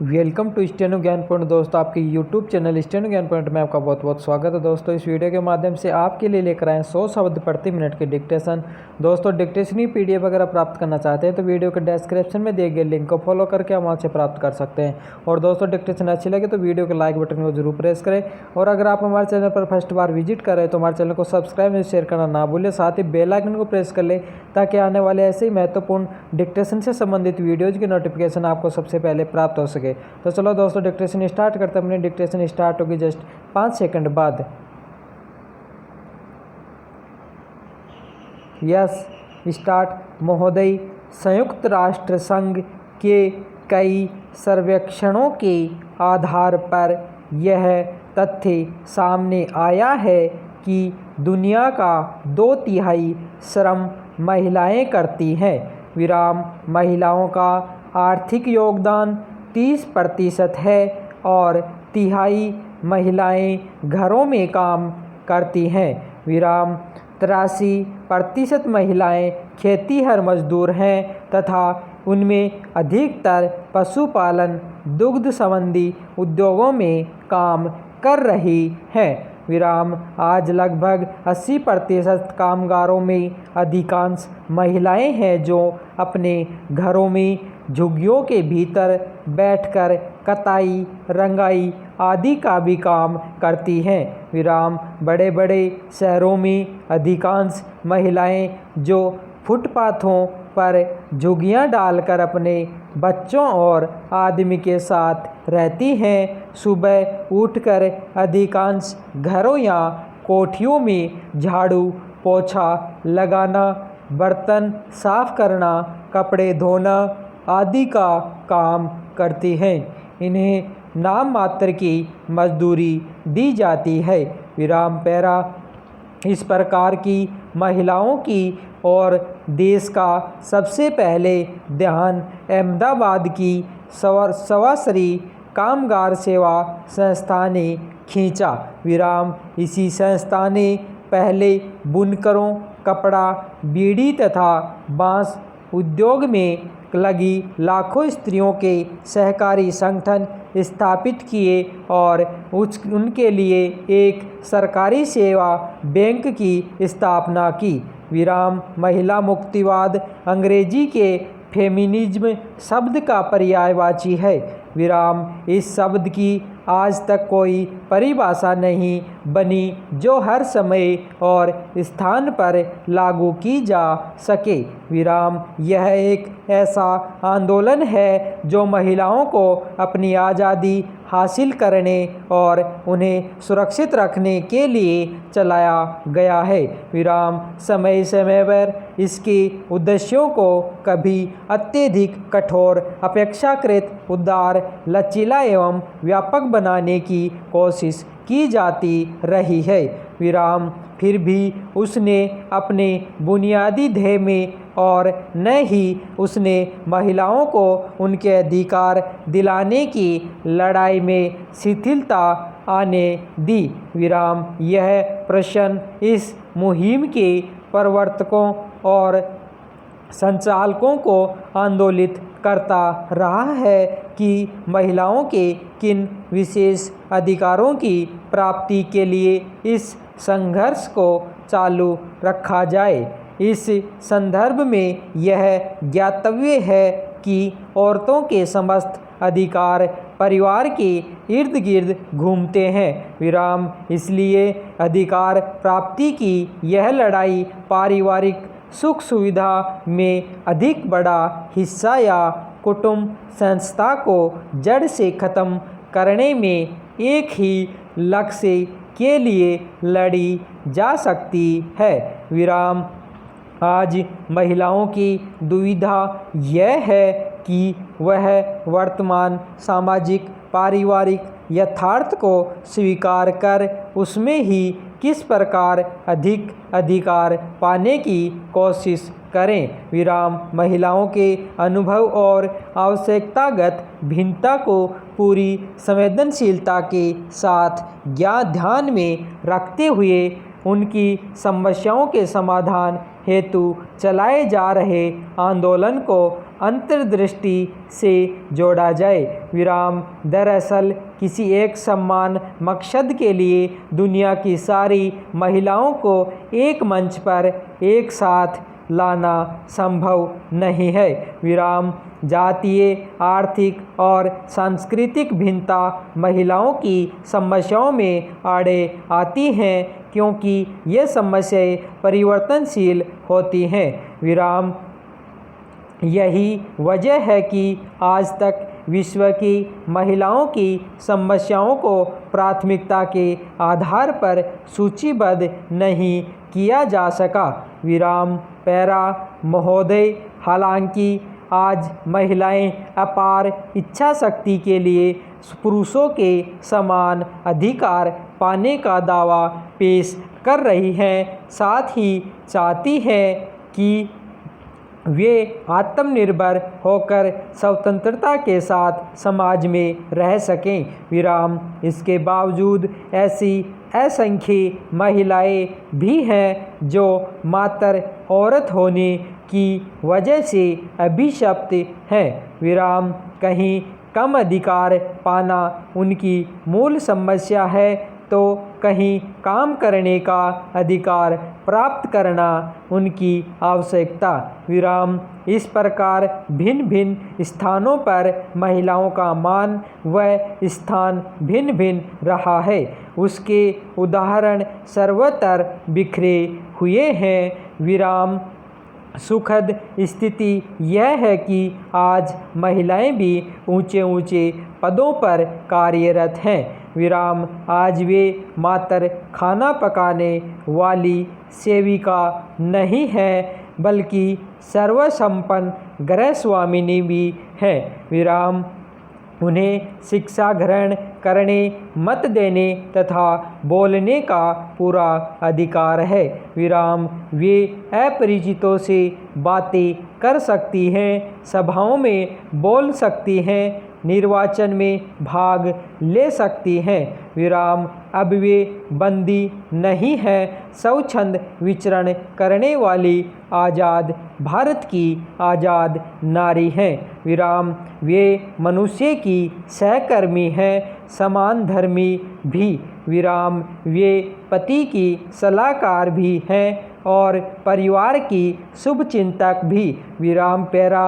Welcome to steno ज्ञान point. दोस्तों, आपके यूट्यूब चैनल स्टेनो ज्ञान पॉइंट में आपका बहुत बहुत स्वागत है। दोस्तों, इस वीडियो के माध्यम से आपके लिए लेकर आए 100 शब्द प्रति मिनट के डिक्टेशन। दोस्तों, डिक्टेशन की पीडीएफ अगर प्राप्त करना चाहते हैं तो वीडियो के डिस्क्रिप्शन में दिए गए लिंक को फॉलो करके आप वहाँ से प्राप्त कर सकते हैं। और दोस्तों, डिक्टेशन अच्छी लगे तो वीडियो के लाइक बटन को जरूर प्रेस करें। और अगर आप हमारे चैनल पर फर्स्ट बार विजिट करें तो हमारे चैनल को सब्सक्राइब और शेयर करना ना भूलें। साथ ही बेल आइकन को प्रेस कर लें ताकि आने वाले ऐसे ही महत्वपूर्ण डिक्टेशन से संबंधित वीडियोज़ की नोटिफिकेशन आपको सबसे पहले प्राप्त हो सके। तो चलो दोस्तों, डिक्टेशन स्टार्ट करते हैं। अपनी डिक्टेशन स्टार्ट होगी जस्ट 5 सेकंड बाद। Yes start. महोदय, संयुक्त राष्ट्र संघ के कई सर्वेक्षणों के आधार पर यह तथ्य सामने आया है कि दुनिया का 2/3 श्रम महिलाएं करती हैं। विराम। महिलाओं का आर्थिक योगदान 30% है और 1/3 महिलाएं घरों में काम करती हैं। विराम। 83% महिलाएं खेतीहर मजदूर हैं तथा उनमें अधिकतर पशुपालन, दुग्ध संबंधी उद्योगों में काम कर रही हैं। विराम। आज लगभग 80% कामगारों में अधिकांश महिलाएं हैं जो अपने घरों में झुग्गियों के भीतर बैठकर कताई, रंगाई आदि का भी काम करती हैं। विराम। बड़े बड़े शहरों में अधिकांश महिलाएं जो फुटपाथों पर झुग्गियां डालकर अपने बच्चों और आदमी के साथ रहती हैं, सुबह उठकर अधिकांश घरों या कोठियों में झाड़ू पोछा लगाना, बर्तन साफ करना, कपड़े धोना आदि का काम करती हैं। इन्हें नाम मात्र की मजदूरी दी जाती है। विराम। पैरा। इस प्रकार की महिलाओं की और देश का सबसे पहले ध्यान अहमदाबाद की सवाश्री कामगार सेवा संस्था ने खींचा। विराम। इसी संस्था ने पहले बुनकरों, कपड़ा, बीड़ी तथा बांस उद्योग में लगी लाखों स्त्रियों के सहकारी संगठन स्थापित किए और उनके लिए एक सरकारी सेवा बैंक की स्थापना की। विराम। महिला मुक्तिवाद अंग्रेजी के फेमिनिज्म शब्द का पर्यायवाची है। विराम। इस शब्द की आज तक कोई परिभाषा नहीं बनी जो हर समय और स्थान पर लागू की जा सके। विराम। यह एक ऐसा आंदोलन है जो महिलाओं को अपनी आज़ादी हासिल करने और उन्हें सुरक्षित रखने के लिए चलाया गया है। विराम। समय समय पर इसके उद्देश्यों को कभी अत्यधिक कठोर, अपेक्षाकृत उदार, लचीला एवं व्यापक बनाने की कोशिश की जाती रही है। विराम। फिर भी उसने अपने बुनियादी ध्येय में और न ही उसने महिलाओं को उनके अधिकार दिलाने की लड़ाई में शिथिलता आने दी। विराम। यह प्रश्न इस मुहिम के प्रवर्तकों और संचालकों को आंदोलित करता रहा है कि महिलाओं के किन विशेष अधिकारों की प्राप्ति के लिए इस संघर्ष को चालू रखा जाए। इस संदर्भ में यह ज्ञातव्य है कि औरतों के समस्त अधिकार परिवार के इर्द गिर्द घूमते हैं। विराम। इसलिए अधिकार प्राप्ति की यह लड़ाई पारिवारिक सुख सुविधा में अधिक बड़ा हिस्सा या कुटुंब संस्था को जड़ से खत्म करने में एक ही लक्ष्य के लिए लड़ी जा सकती है। विराम। आज महिलाओं की दुविधा यह है कि वह वर्तमान सामाजिक पारिवारिक यथार्थ को स्वीकार कर उसमें ही किस प्रकार अधिक अधिकार पाने की कोशिश करें। विराम। महिलाओं के अनुभव और आवश्यकतागत भिन्नता को पूरी संवेदनशीलता के साथ ध्यान में रखते हुए उनकी समस्याओं के समाधान हेतु चलाए जा रहे आंदोलन को अंतर्दृष्टि से जोड़ा जाए। विराम दरअसल किसी एक समान मकसद के लिए दुनिया की सारी महिलाओं को एक मंच पर एक साथ लाना संभव नहीं है। विराम जातीय, आर्थिक और सांस्कृतिक भिन्नता महिलाओं की समस्याओं में आड़े आती हैं, क्योंकि ये समस्याएं परिवर्तनशील होती हैं। विराम यही वजह है कि आज तक विश्व की महिलाओं की समस्याओं को प्राथमिकता के आधार पर सूचीबद्ध नहीं किया जा सका। विराम पैरा महोदय, हालांकि आज महिलाएं अपार इच्छा शक्ति के लिए पुरुषों के समान अधिकार पाने का दावा पेश कर रही हैं, साथ ही चाहती हैं कि वे आत्मनिर्भर होकर स्वतंत्रता के साथ समाज में रह सकें। विराम इसके बावजूद ऐसी असंख्य महिलाएं भी हैं जो मात्र औरत होने की वजह से अभिशप्त हैं। विराम कहीं कम अधिकार पाना उनकी मूल समस्या है, तो कहीं काम करने का अधिकार प्राप्त करना उनकी आवश्यकता। विराम इस प्रकार भिन्न भिन्न स्थानों पर महिलाओं का मान व स्थान भिन्न भिन्न रहा है। उसके उदाहरण सर्वत्र बिखरे हुए हैं। विराम सुखद स्थिति यह है कि आज महिलाएं भी ऊंचे ऊंचे पदों पर कार्यरत हैं। विराम आज वे मात्र खाना पकाने वाली सेविका नहीं हैं, बल्कि सर्वसंपन्न गृहस्वामिनी भी हैं। विराम उन्हें शिक्षा ग्रहण करने, मत देने तथा बोलने का पूरा अधिकार है। विराम वे अपरिचितों से बातें कर सकती हैं, सभाओं में बोल सकती हैं, निर्वाचन में भाग ले सकती हैं। विराम अब वे बंदी नहीं हैं, स्वच्छंद विचरण करने वाली आज़ाद भारत की आज़ाद नारी हैं। विराम वे मनुष्य की सहकर्मी हैं, समान धर्मी भी। विराम वे पति की सलाहकार भी हैं और परिवार की शुभचिंतक भी। विराम पैरा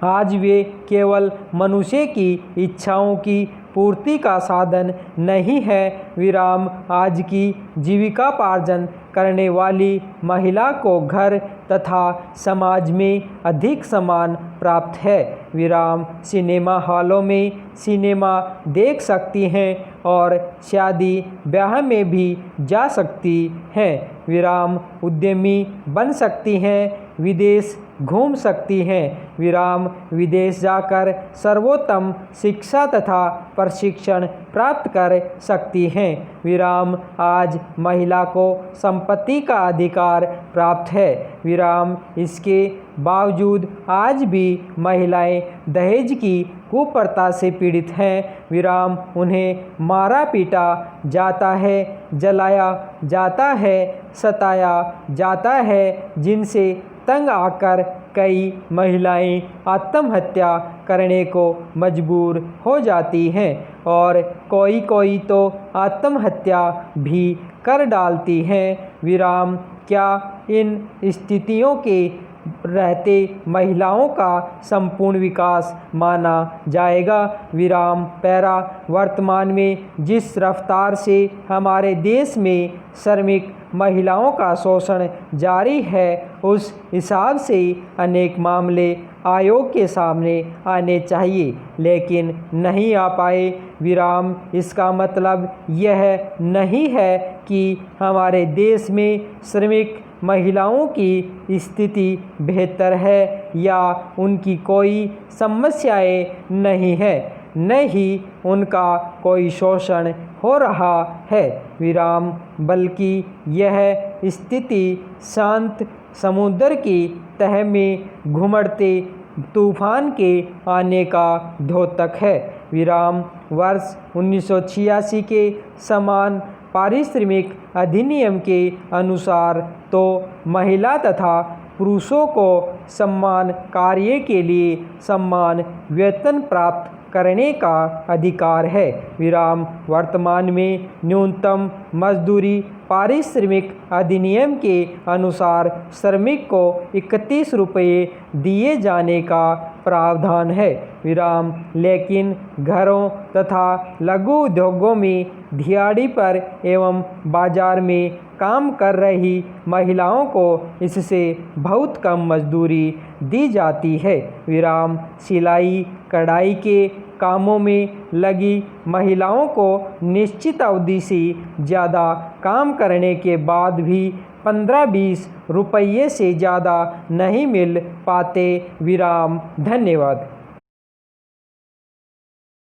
आज वे केवल मनुष्य की इच्छाओं की पूर्ति का साधन नहीं है। विराम आज की जीविकापार्जन करने वाली महिला को घर तथा समाज में अधिक सम्मान प्राप्त है। विराम सिनेमा हॉलों में सिनेमा देख सकती हैं और शादी ब्याह में भी जा सकती हैं। विराम उद्यमी बन सकती हैं, विदेश घूम सकती हैं। विराम विदेश जाकर सर्वोत्तम शिक्षा तथा प्रशिक्षण प्राप्त कर सकती हैं। विराम आज महिला को संपत्ति का अधिकार प्राप्त है। विराम इसके बावजूद आज भी महिलाएं दहेज की कुप्रथा से पीड़ित हैं। विराम उन्हें मारा पीटा जाता है, जलाया जाता है, सताया जाता है, जिनसे तंग आकर कई महिलाएं आत्महत्या करने को मजबूर हो जाती हैं और कोई तो आत्महत्या भी कर डालती हैं। विराम क्या इन स्थितियों के रहते महिलाओं का संपूर्ण विकास माना जाएगा? विराम पैरा वर्तमान में जिस रफ्तार से हमारे देश में श्रमिक महिलाओं का शोषण जारी है, उस हिसाब से अनेक मामले आयोग के सामने आने चाहिए, लेकिन नहीं आ पाए। विराम इसका मतलब यह नहीं है कि हमारे देश में श्रमिक महिलाओं की स्थिति बेहतर है या उनकी कोई समस्याएं नहीं है, न ही उनका कोई शोषण हो रहा है। विराम बल्कि यह स्थिति शांत समुद्र की तह में घुमड़ते तूफान के आने का द्योतक है। विराम वर्ष 1986 के समान पारिश्रमिक अधिनियम के अनुसार तो महिला तथा पुरुषों को समान कार्य के लिए समान वेतन प्राप्त करने का अधिकार है। विराम वर्तमान में न्यूनतम मजदूरी पारिश्रमिक अधिनियम के अनुसार श्रमिक को 31 रुपये दिए जाने का प्रावधान है। विराम लेकिन घरों तथा लघु उद्योगों में दिहाड़ी पर एवं बाजार में काम कर रही महिलाओं को इससे बहुत कम मजदूरी दी जाती है। विराम सिलाई कढ़ाई के कामों में लगी महिलाओं को निश्चित अवधि से ज़्यादा काम करने के बाद भी 15-20 रुपये से ज़्यादा नहीं मिल पाते। विराम। धन्यवाद।